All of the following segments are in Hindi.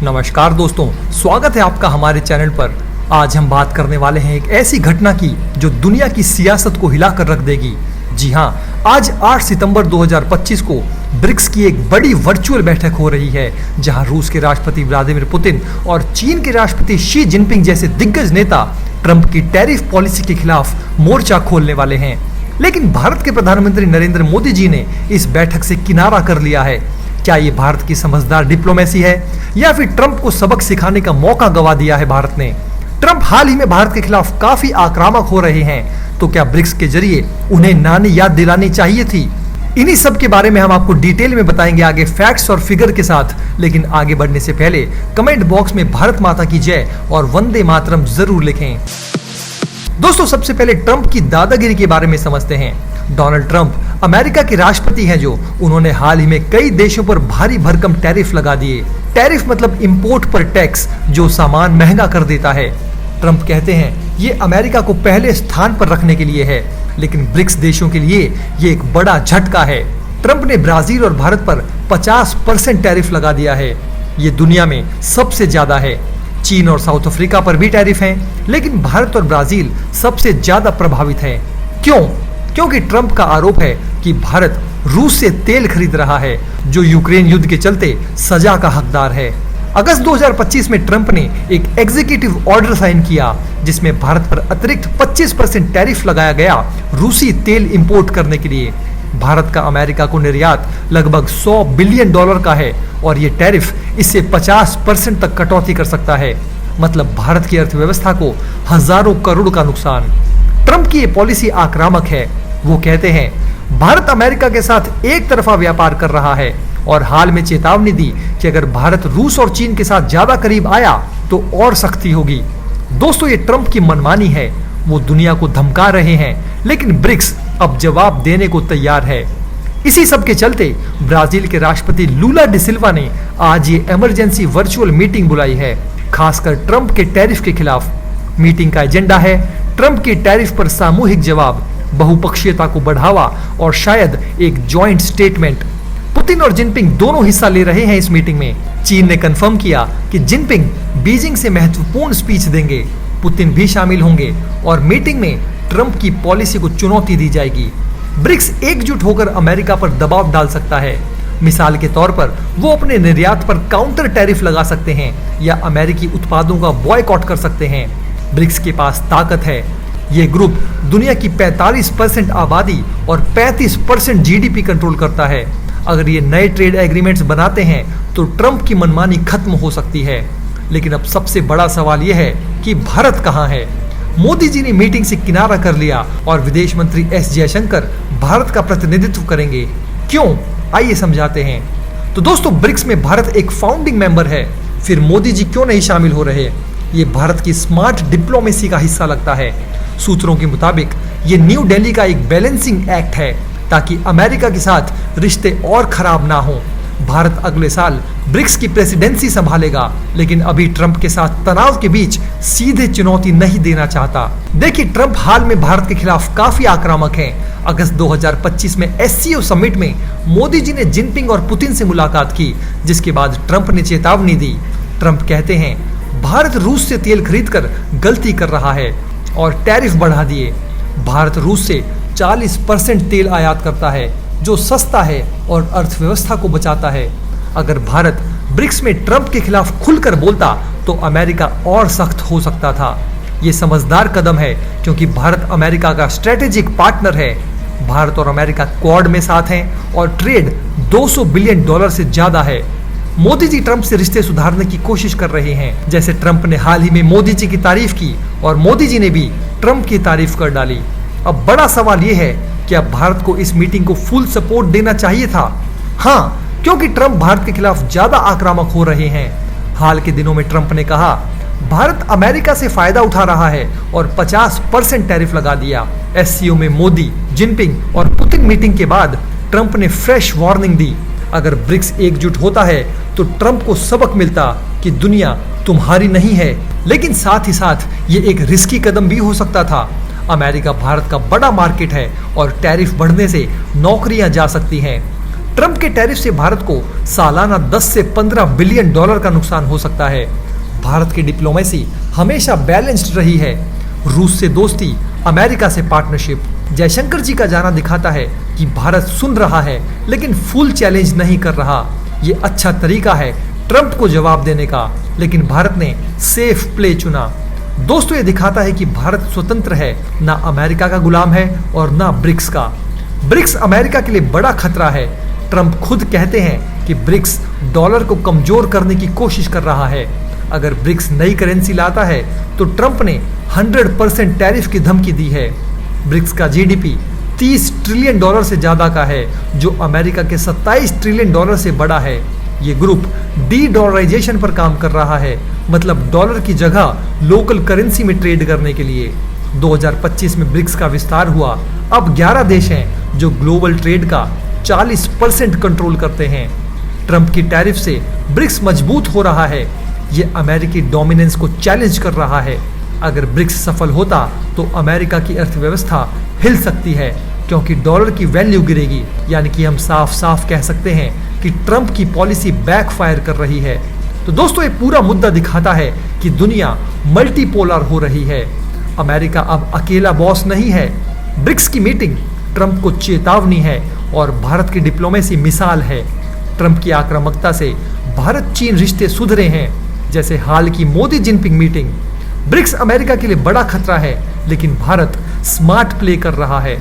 नमस्कार दोस्तों, स्वागत है आपका हमारे चैनल पर। आज हम बात करने वाले हैं एक ऐसी घटना की जो दुनिया की सियासत को हिलाकर रख देगी। जी हां, आज 8 सितंबर 2025 को ब्रिक्स की एक बड़ी वर्चुअल बैठक हो रही है, जहां रूस के राष्ट्रपति व्लादिमीर पुतिन और चीन के राष्ट्रपति शी जिनपिंग जैसे दिग्गज नेता ट्रंप की टैरिफ पॉलिसी के खिलाफ मोर्चा खोलने वाले हैं। लेकिन भारत के प्रधानमंत्री नरेंद्र मोदी जी ने इस बैठक से किनारा कर लिया है। क्या ये भारत की समझदार डिप्लोमेसी है या फिर ट्रंप को सबक सिखाने का मौका गवा दिया है भारत ने? ट्रंप हाल ही में भारत के खिलाफ काफी आक्रामक हो रहे हैं, तो क्या ब्रिक्स के जरिए उन्हें नानी याद दिलानी चाहिए थी? इन्हीं सब के बारे में हम आपको डिटेल में बताएंगे आगे फैक्ट्स और फिगर के साथ। लेकिन आगे बढ़ने से पहले कमेंट बॉक्स में भारत माता की जय और वंदे मातरम जरूर लिखें। दोस्तों, सबसे पहले ट्रंप की दादागिरी के बारे में समझते हैं। डोनाल्ड ट्रंप अमेरिका के राष्ट्रपति हैं, जो उन्होंने हाल ही में कई देशों पर भारी भरकम टैरिफ लगा दिए। टैरिफ मतलब इंपोर्ट पर टैक्स, जो सामान महंगा कर देता है। ट्रंप कहते हैं ये अमेरिका को पहले स्थान पर रखने के लिए है, लेकिन ब्रिक्स देशों के लिए ये एक बड़ा झटका है। ट्रंप ने ब्राजील और भारत पर 50% टैरिफ लगा दिया है। ये दुनिया में सबसे ज्यादा है। चीन और साउथ अफ्रीका पर भी टैरिफ हैं, लेकिन भारत और ब्राजील सबसे ज्यादा प्रभावित है। क्यों? क्योंकि ट्रंप का आरोप है कि भारत रूस से तेल खरीद रहा है, जो यूक्रेन युद्ध के चलते सजा का हकदार है। अगस्त 2025 में ट्रंप ने एक एग्जीक्यूटिव ऑर्डर साइन किया, जिसमें भारत पर अतिरिक्त 25% टैरिफ लगाया गया रूसी तेल इंपोर्ट करने के लिए। भारत का अमेरिका को निर्यात लगभग $100 बिलियन का है, और ये टैरिफ इससे 50% तक कटौती कर सकता है। मतलब भारत की अर्थव्यवस्था को हजारों करोड़ का नुकसान। ट्रंप की ये पॉलिसी आक्रामक है। वो कहते हैं भारत अमेरिका के साथ एक तरफा व्यापार कर रहा है, और हाल में चेतावनी दी कि अगर भारत रूस और चीन के साथ ज्यादा करीब आया तो और सख्ती होगी। दोस्तों, ये ट्रंप की मनमानी है। वो दुनिया को धमका रहे हैं, लेकिन ब्रिक्स अब जवाब देने को तैयार है। इसी सब के चलते ब्राजील के राष्ट्रपति लूला डी सिल्वा ने आज ये इमरजेंसी वर्चुअल मीटिंग बुलाई है, खासकर ट्रंप के टैरिफ के खिलाफ। मीटिंग का एजेंडा है ट्रंप की टैरिफ पर सामूहिक जवाब, बहुपक्षीयता को बढ़ावा और शायद एक जॉइंट स्टेटमेंट। पुतिन और जिनपिंग दोनों हिस्सा ले रहे हैं इस मीटिंग में। चीन ने कंफर्म किया कि जिनपिंग बीजिंग से महत्वपूर्ण स्पीच देंगे। पुतिन भी शामिल होंगे और मीटिंग में ट्रंप की पॉलिसी को चुनौती दी जाएगी। ब्रिक्स एकजुट होकर अमेरिका पर दबाव डाल सकता है। मिसाल के तौर पर वो अपने निर्यात पर काउंटर टैरिफ लगा सकते हैं या अमेरिकी उत्पादों का बॉयकॉट कर सकते हैं। ब्रिक्स के पास ताकत है। ये ग्रुप दुनिया की 45% आबादी और 35% जीडीपी कंट्रोल करता है। अगर ये नए ट्रेड एग्रीमेंट्स बनाते हैं तो ट्रंप की मनमानी खत्म हो सकती है। लेकिन अब सबसे बड़ा सवाल यह है कि भारत कहां है? मोदी जी ने मीटिंग से किनारा कर लिया और विदेश मंत्री एस जयशंकर भारत का प्रतिनिधित्व करेंगे। क्यों? आइए समझाते हैं। तो दोस्तों, ब्रिक्स में भारत एक फाउंडिंग मेंबर है। फिर मोदी जी क्यों नहीं शामिल हो रहे? ये भारत की स्मार्ट डिप्लोमेसी का हिस्सा लगता है। सूत्रों के मुताबिक ये न्यू दिल्ली का एक बैलेंसिंग एक्ट है, ताकि अमेरिका के साथ रिश्ते और खराब ना हो। भारत अगले साल ब्रिक्स की प्रेसिडेंसी संभालेगा, लेकिन अभी ट्रंप के साथ तनाव के बीच सीधे चुनौती नहीं देना चाहता। देखिए, ट्रंप हाल में भारत के खिलाफ काफी आक्रामक हैं। अगस्त 2025 में एससीओ समिट में मोदी जी ने जिनपिंग और पुतिन से मुलाकात की, जिसके बाद ट्रंप ने चेतावनी दी। ट्रंप कहते हैं भारत रूस से तेल खरीदकर गलती कर रहा है और टैरिफ बढ़ा दिए। भारत रूस से 40% तेल आयात करता है, जो सस्ता है और अर्थव्यवस्था को बचाता है। अगर भारत ब्रिक्स में ट्रंप के खिलाफ खुलकर बोलता तो अमेरिका और सख्त हो सकता था। ये समझदार कदम है, क्योंकि भारत अमेरिका का स्ट्रेटेजिक पार्टनर है। भारत और अमेरिका क्वाड में साथ हैं और ट्रेड $200 बिलियन से ज्यादा है। मोदी जी ट्रंप से रिश्ते सुधारने की कोशिश कर रहे हैं। जैसे ट्रंप ने हाल ही में मोदी जी की तारीफ की और मोदी जी ने भी ट्रंप की तारीफ कर डाली। अब बड़ा सवाल यह है कि अब भारत को इस मीटिंग को फुल सपोर्ट देना चाहिए था। हाँ, क्योंकि ट्रंप भारत के खिलाफ ज्यादा आक्रामक हो रहे हैं। हाल के दिनों में ट्रंप ने कहा भारत अमेरिका से फायदा उठा रहा है और 50% टैरिफ लगा दिया। एससीओ में मोदी, जिनपिंग और पुतिन मीटिंग के बाद ट्रंप ने फ्रेश वार्निंग दी। अगर ब्रिक्स एकजुट होता है तो ट्रंप को सबक मिलता कि दुनिया तुम्हारी नहीं है। लेकिन साथ ही साथ ये एक रिस्की कदम भी हो सकता था। अमेरिका भारत का बड़ा मार्केट है और टैरिफ बढ़ने से नौकरियां जा सकती हैं। ट्रंप के टैरिफ से भारत को सालाना 10 से 15 बिलियन डॉलर का नुकसान हो सकता है। भारत की डिप्लोमेसी हमेशा बैलेंस्ड रही है। रूस से दोस्ती, अमेरिका से पार्टनरशिप। जयशंकर जी का जाना दिखाता है कि भारत सुन रहा है लेकिन फुल चैलेंज नहीं कर रहा। ये अच्छा तरीका है ट्रंप को जवाब देने का, लेकिन भारत ने सेफ प्ले चुना। दोस्तों, ये दिखाता है कि भारत स्वतंत्र है, ना अमेरिका का गुलाम है और ना ब्रिक्स का। ब्रिक्स अमेरिका के लिए बड़ा खतरा है। ट्रंप खुद कहते हैं कि ब्रिक्स डॉलर को कमजोर करने की कोशिश कर रहा है। अगर ब्रिक्स नई करेंसी लाता है तो ट्रंप ने 100% टैरिफ की धमकी दी है। ब्रिक्स का जीडीपी 30 ट्रिलियन डॉलर से ज्यादा का है, जो अमेरिका के 27 ट्रिलियन डॉलर से बड़ा है। ये ग्रुप डी डॉलराइजेशन पर काम कर रहा है, मतलब डॉलर की जगह लोकल करेंसी में ट्रेड करने के लिए। 2025 में ब्रिक्स का विस्तार हुआ। अब 11 देश हैं जो ग्लोबल ट्रेड का 40% कंट्रोल करते हैं। ट्रंप की टैरिफ से ब्रिक्स मजबूत हो रहा है। ये अमेरिकी डोमिनेंस को चैलेंज कर रहा है। अगर ब्रिक्स सफल होता तो अमेरिका की अर्थव्यवस्था हिल सकती है, क्योंकि डॉलर की वैल्यू गिरेगी। यानी कि हम साफ साफ कह सकते हैं कि ट्रंप की पॉलिसी बैकफायर कर रही है। तो दोस्तों, ये पूरा मुद्दा दिखाता है कि दुनिया मल्टीपोलर हो रही है। अमेरिका अब अकेला बॉस नहीं है। ब्रिक्स की मीटिंग ट्रंप को चेतावनी है और भारत की डिप्लोमेसी मिसाल है। ट्रंप की आक्रामकता से भारत चीन रिश्ते सुधरे हैं, जैसे हाल की Modi Jinping meeting. BRICS America के लिए बड़ा खतरा है, लेकिन भारत स्मार्ट प्ले कर रहा है।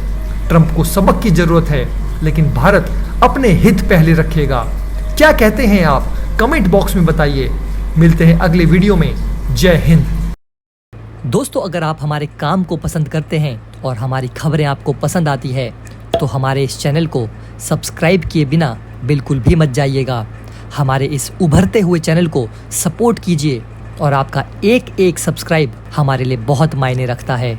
ट्रंप को सबक की जरूरत है, लेकिन भारत अपने हित पहले रखेगा। क्या कहते हैं आप? कमेंट बॉक्स में बताइए। मिलते हैं अगले वीडियो में। जय हिंद। दोस्तों, अगर आप हमारे काम को पसंद करते हैं और हमारी खबरें आपको पसंद आती है तो हमारे इस चैनल को सब्सक्राइब किए बिना बिल्कुल भी मत जाइएगा। हमारे इस उभरते हुए चैनल को सपोर्ट कीजिए और आपका एक एक सब्सक्राइब हमारे लिए बहुत मायने रखता है।